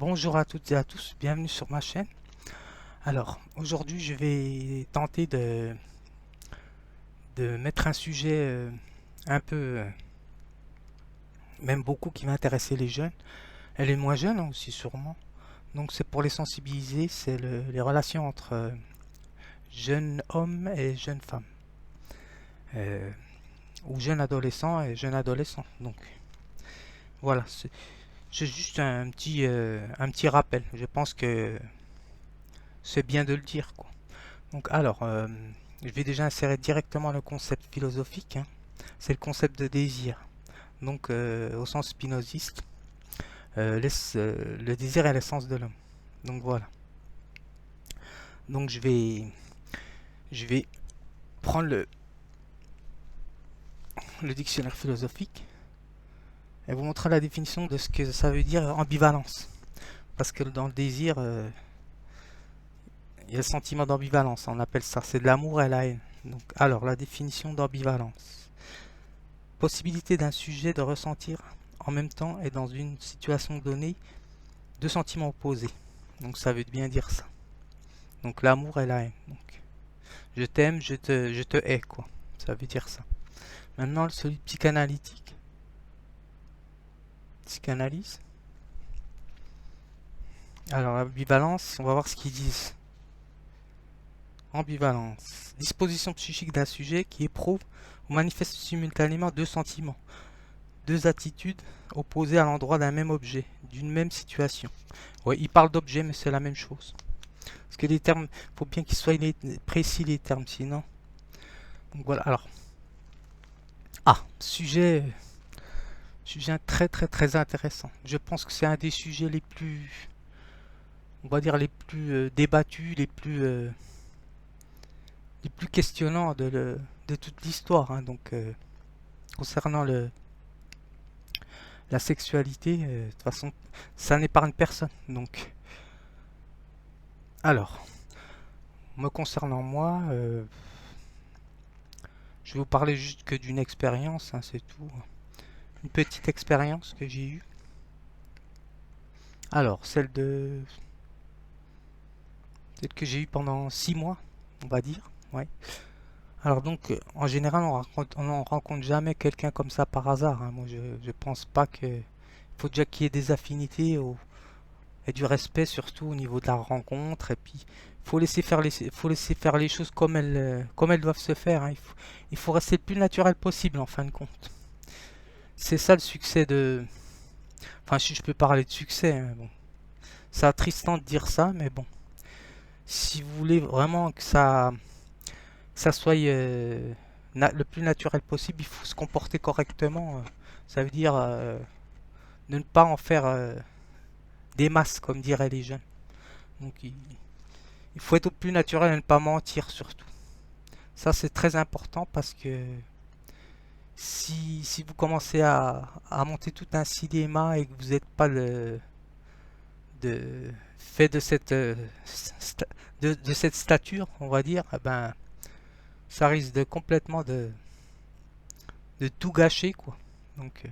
Bonjour à toutes et à tous, bienvenue sur ma chaîne. Alors, aujourd'hui, je vais tenter de mettre un sujet un peu, même beaucoup, qui va intéresser les jeunes, et les moins jeunes aussi sûrement. Donc, c'est pour les sensibiliser, c'est les relations entre jeunes hommes et jeunes femmes, euh, ou jeunes adolescents et jeunes adolescents. Donc, voilà, c'est juste un petit rappel. Je pense que c'est bien de le dire, quoi. Donc alors, je vais déjà insérer directement le concept philosophique, hein. C'est le concept de désir. Donc au sens spinoziste, le désir est l'essence de l'homme. Donc voilà. Donc je vais prendre le dictionnaire philosophique et vous montrer la définition de ce que ça veut dire ambivalence. Parce que dans le désir, il y a le sentiment d'ambivalence, on appelle ça. C'est de l'amour et la haine. Donc alors, la définition d'ambivalence. Possibilité d'un sujet de ressentir en même temps et dans une situation donnée deux sentiments opposés. Donc ça veut bien dire ça. Donc l'amour et la haine. Donc, je t'aime, je te hais, quoi. Ça veut dire ça. Maintenant, celui psychanalytique. Psychanalyse. Alors, ambivalence, on va voir ce qu'ils disent. Ambivalence. Disposition psychique d'un sujet qui éprouve ou manifeste simultanément deux sentiments, deux attitudes opposées à l'endroit d'un même objet, d'une même situation. Oui, il parle d'objet, mais c'est la même chose. Parce que les termes, il faut bien qu'ils soient précis les termes, sinon. Donc voilà, alors. Sujet très intéressant. Je pense que c'est un des sujets les plus, on va dire les plus débattus, les plus questionnants de toute l'histoire, hein. Donc concernant la sexualité, de toute façon, ça n'épargne personne. Donc, alors, me concernant moi, je vais vous parler juste que d'une expérience, hein, c'est tout. Une petite expérience que j'ai eue. Alors, celle que j'ai eue pendant 6 mois, on va dire. Ouais. Alors donc, en général, on n'en rencontre jamais quelqu'un comme ça par hasard, hein. Moi, je pense pas que... Il faut déjà qu'il y ait des affinités et du respect, surtout au niveau de la rencontre. Et puis, faut laisser faire les choses comme elles doivent se faire, hein. Il faut rester le plus naturel possible, en fin de compte. C'est ça le succès de... Enfin, si je peux parler de succès, hein, bon. C'est attristant de dire ça, mais bon. Si vous voulez vraiment que ça soit le plus naturel possible, il faut se comporter correctement. Ça veut dire de ne pas en faire des masses, comme diraient les jeunes. Donc il faut être au plus naturel et ne pas mentir surtout. Ça c'est très important parce que si vous commencez à monter tout un cinéma et que vous n'êtes pas fait de de cette stature, on va dire, eh ben, ça risque de complètement de tout gâcher, quoi. Donc,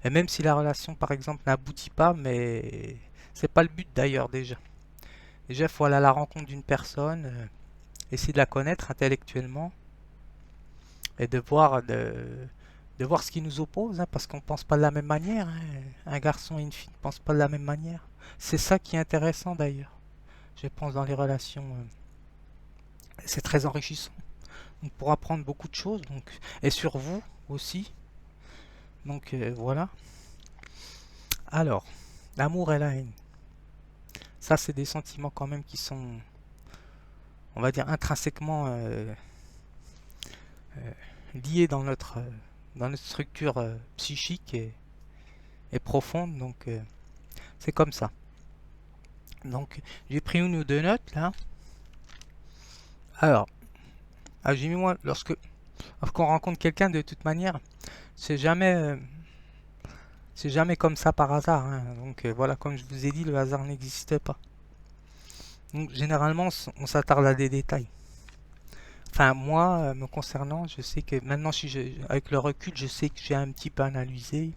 et même si la relation, par exemple, n'aboutit pas, mais c'est pas le but d'ailleurs déjà. Déjà, il faut aller à la rencontre d'une personne, essayer de la connaître intellectuellement et de voir ce qui nous oppose, hein, parce qu'on pense pas de la même manière, hein. Un garçon et une fille ne pensent pas de la même manière. C'est ça qui est intéressant d'ailleurs, je pense, dans les relations. C'est très enrichissant. Donc, pour apprendre beaucoup de choses, donc, et sur vous aussi. Donc voilà. Alors, l'amour et la haine. Ça, c'est des sentiments quand même qui sont, on va dire, intrinsèquement euh, liés dans notre structure psychique et profonde. Donc, c'est comme ça. Donc, j'ai pris une ou deux notes là. Alors, j'ai mis moi, lorsqu'on rencontre quelqu'un, de toute manière, c'est jamais, euh, c'est jamais comme ça par hasard, hein. Donc, voilà, comme je vous ai dit, le hasard n'existe pas. Donc, généralement, on s'attarde à des détails. Enfin, moi, me concernant, je sais que maintenant, avec le recul, je sais que j'ai un petit peu analysé.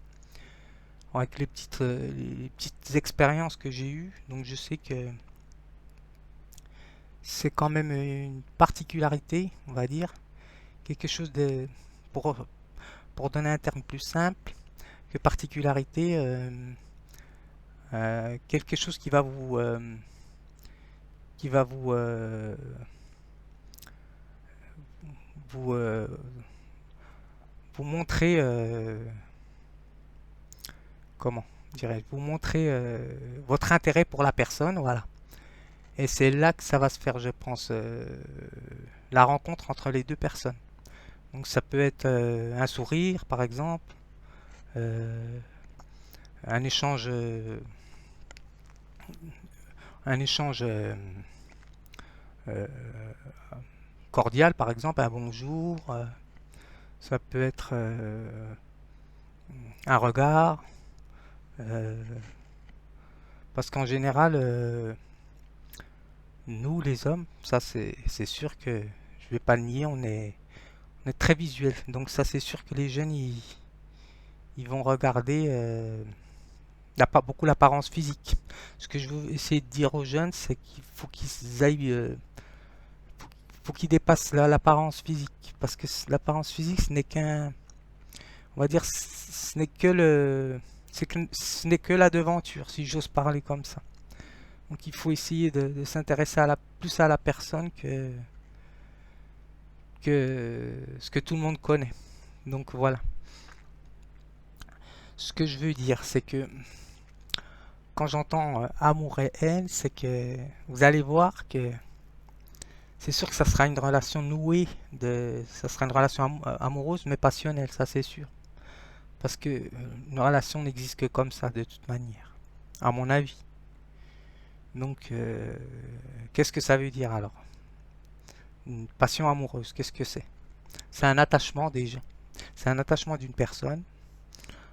avec les petites expériences que j'ai eues. Donc je sais que c'est quand même une particularité, on va dire, quelque chose de, pour, pour donner un terme plus simple que particularité, quelque chose qui va vous, vous montrer, comment dirais-je, vous montrer votre intérêt pour la personne, voilà. Et c'est là que ça va se faire, je pense, la rencontre entre les deux personnes. Donc ça peut être un sourire, par exemple, euh, un échange, un échange euh, cordial, par exemple, un bonjour. Ça peut être un regard, euh, parce qu'en général, nous les hommes, ça c'est sûr que je vais pas le nier, on est très visuel. Donc ça c'est sûr que les jeunes ils vont regarder beaucoup l'apparence physique. Ce que je veux essayer de dire aux jeunes, c'est qu'il faut qu'ils aillent, faut qu'ils dépassent l'apparence physique, parce que l'apparence physique ce n'est qu'un, on va dire, ce n'est que ce n'est que la devanture, si j'ose parler comme ça. Donc il faut essayer de s'intéresser plus à la personne que ce que tout le monde connaît. Donc voilà. Ce que je veux dire, c'est que quand j'entends amour et haine, c'est que vous allez voir que c'est sûr que ça sera une relation nouée, ça sera une relation amoureuse, mais passionnelle, ça c'est sûr. Parce que une relation n'existe que comme ça, de toute manière, à mon avis. Donc, qu'est-ce que ça veut dire alors? Une passion amoureuse, qu'est-ce que c'est? C'est un attachement déjà. C'est un attachement d'une personne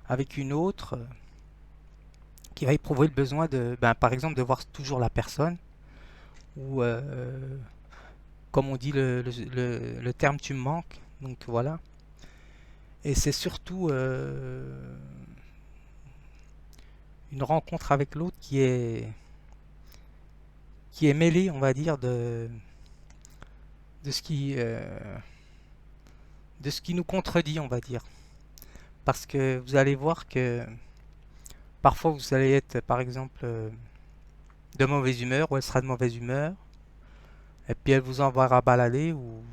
avec une autre qui va éprouver le besoin de, ben, par exemple, de voir toujours la personne ou, comme on dit, le terme tu me manques. Donc voilà. Et c'est surtout une rencontre avec l'autre qui est mêlée, on va dire, de ce qui, de ce qui nous contredit, on va dire. Parce que vous allez voir que parfois vous allez être, par exemple, de mauvaise humeur, ou elle sera de mauvaise humeur, et puis elle vous enverra balader, ou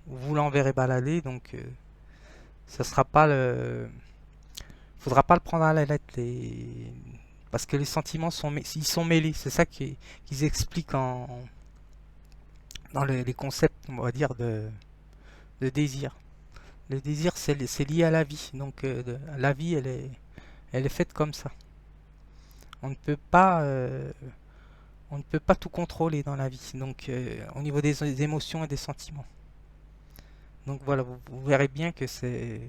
vous l'enverrez balader, donc ça sera pas le, faudra pas le prendre à la lettre, parce que les sentiments ils sont mêlés, c'est ça qu'ils expliquent dans les concepts, on va dire, de désir. Le désir, c'est lié à la vie, donc la vie, elle est faite comme ça. On ne peut pas, on ne peut pas tout contrôler dans la vie, donc au niveau des émotions et des sentiments. Donc voilà, vous verrez bien que c'est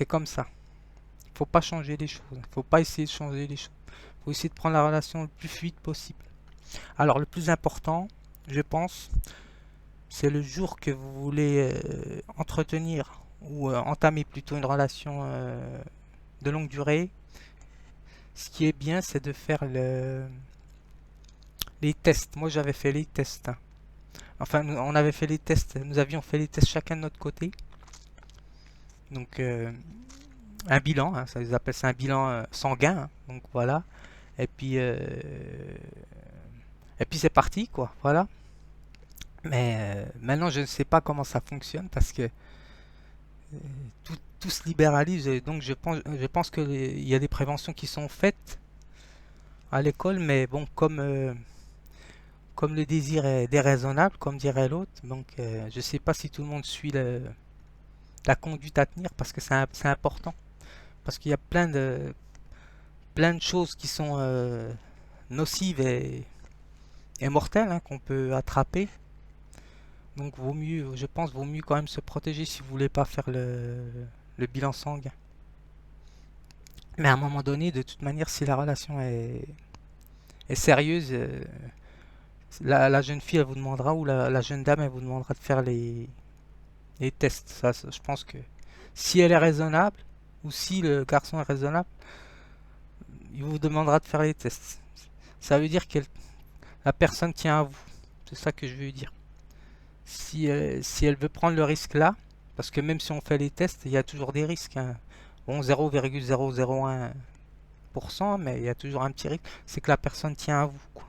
comme ça. Il ne faut pas changer les choses. Il ne faut pas essayer de changer les choses. Il faut essayer de prendre la relation le plus fluide possible. Alors le plus important, je pense, c'est le jour que vous voulez entretenir ou entamer plutôt une relation de longue durée. Ce qui est bien, c'est de faire les tests. Moi, j'avais fait les tests, hein. Enfin, on avait fait les tests. Nous avions fait les tests chacun de notre côté. Donc, un bilan, hein, ça ils appellent ça un bilan sanguin, hein. Donc voilà. Et puis, euh, et puis c'est parti, quoi. Voilà. Mais maintenant, je ne sais pas comment ça fonctionne parce que tout se libéralise. Et donc, je pense qu'il y a des préventions qui sont faites à l'école, mais bon, comme le désir est déraisonnable, comme dirait l'autre, donc je ne sais pas si tout le monde suit la conduite à tenir parce que c'est important. Parce qu'il y a plein de choses qui sont nocives et mortelles, hein, qu'on peut attraper. Donc vaut mieux, je pense, vaut mieux quand même se protéger si vous voulez pas faire le bilan sanguin. Mais à un moment donné, de toute manière, si la relation est sérieuse, la jeune fille, elle vous demandera, ou la jeune dame, elle vous demandera de faire les tests. Ça, je pense que si elle est raisonnable, ou si le garçon est raisonnable, il vous demandera de faire les tests. Ça veut dire que la personne tient à vous. C'est ça que je veux dire. Si elle veut prendre le risque là, parce que même si on fait les tests, il y a toujours des risques, hein. Bon, 0,001%, mais il y a toujours un petit risque. C'est que la personne tient à vous, quoi.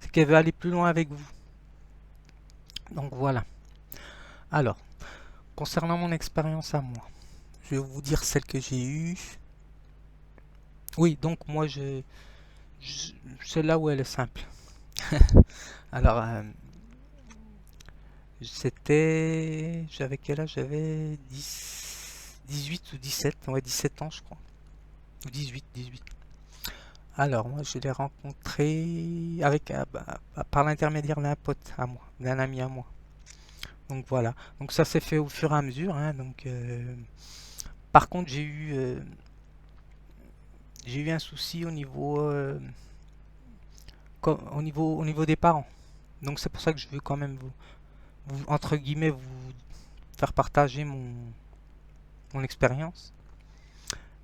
C'est qu'elle veut aller plus loin avec vous. Donc voilà. Alors, concernant mon expérience à moi, je vais vous dire celle que j'ai eue. Oui, donc moi, celle-là où elle est simple. Alors, j'avais quel âge? J'avais 18 ou 17, ouais, 17 ans, je crois. Ou 18. Alors, moi, je l'ai rencontré par l'intermédiaire d'un pote à moi, d'un ami à moi. Donc voilà. Donc ça s'est fait au fur et à mesure, hein. Donc, par contre, j'ai eu un souci au niveau des parents. Donc c'est pour ça que je veux quand même entre guillemets, vous faire partager mon expérience.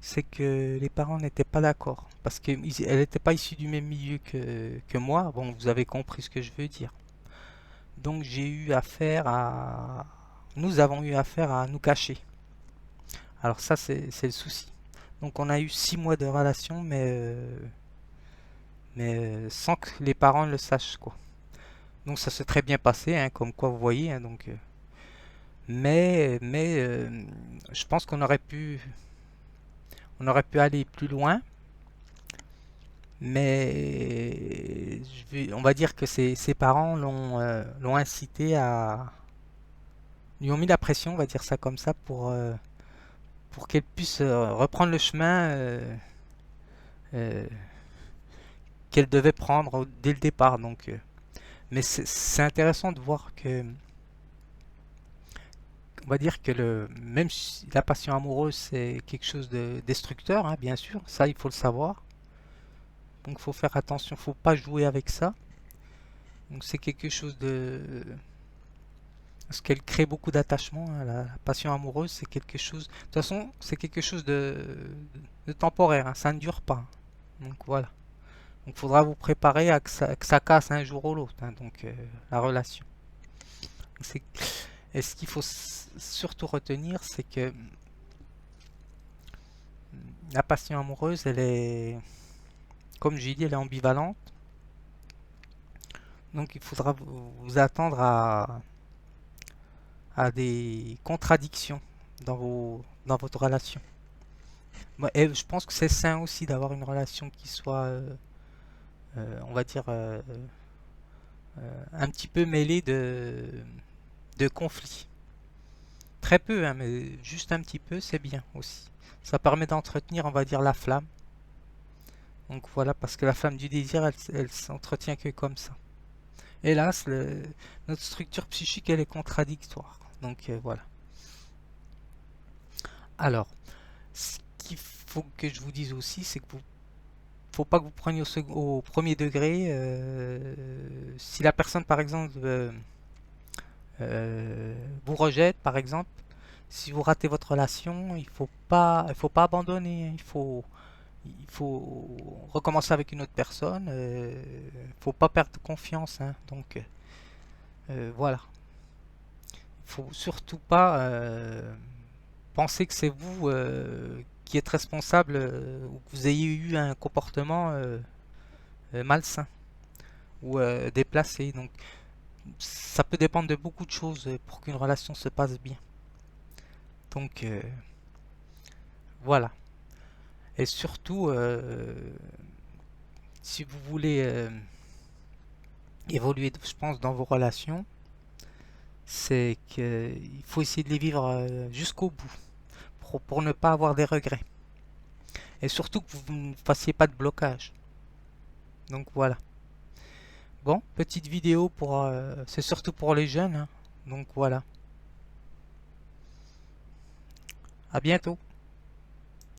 C'est que les parents n'étaient pas d'accord. Parce qu'elle n'était pas issue du même milieu que moi. Bon, vous avez compris ce que je veux dire. Donc nous avons eu affaire à nous cacher. Alors ça, c'est le souci. Donc on a eu 6 mois de relation, mais sans que les parents le sachent, quoi. Donc ça s'est très bien passé, hein, comme quoi vous voyez, hein, donc, je pense on aurait pu aller plus loin, mais on va dire que ses parents l'ont incité lui ont mis la pression, on va dire ça comme ça, pour qu'elle puisse reprendre le chemin euh, qu'elle devait prendre dès le départ. Donc, mais c'est intéressant de voir que, on va dire que même si la passion amoureuse c'est quelque chose de destructeur, hein, bien sûr, ça il faut le savoir. Donc il faut faire attention, faut pas jouer avec ça. Donc c'est quelque chose parce qu'elle crée beaucoup d'attachement, hein, la passion amoureuse, c'est quelque chose. De toute façon, c'est quelque chose de temporaire, hein, ça ne dure pas. Donc voilà. Donc il faudra vous préparer à que ça casse un jour ou l'autre, hein, donc la relation. Et ce qu'il faut surtout retenir, c'est que la passion amoureuse, elle est, comme j'ai dit, elle est ambivalente. Donc il faudra vous attendre à des contradictions dans votre relation. Et je pense que c'est sain aussi d'avoir une relation qui soit, on va dire, un petit peu mêlée de conflits. Très peu, hein, mais juste un petit peu, c'est bien aussi. Ça permet d'entretenir, on va dire, la flamme. Donc voilà, parce que la flamme du désir, elle s'entretient que comme ça. Hélas, notre structure psychique, elle est contradictoire. Donc voilà. Alors, ce qu'il faut que je vous dise aussi, c'est que faut pas que vous preniez au premier degré. Si la personne, par exemple, vous rejette, par exemple, si vous ratez votre relation, il faut pas abandonner, hein. Il faut recommencer avec une autre personne. Faut pas perdre confiance, hein. Donc voilà. Il faut surtout pas penser que c'est vous qui êtes responsable ou que vous ayez eu un comportement malsain ou déplacé. Donc ça peut dépendre de beaucoup de choses pour qu'une relation se passe bien. Donc voilà. Et surtout, si vous voulez évoluer, je pense, dans vos relations, c'est qu'il faut essayer de les vivre jusqu'au bout pour ne pas avoir des regrets. Et surtout que vous ne fassiez pas de blocage. Donc voilà. Bon, petite vidéo c'est surtout pour les jeunes, hein. Donc voilà. À bientôt.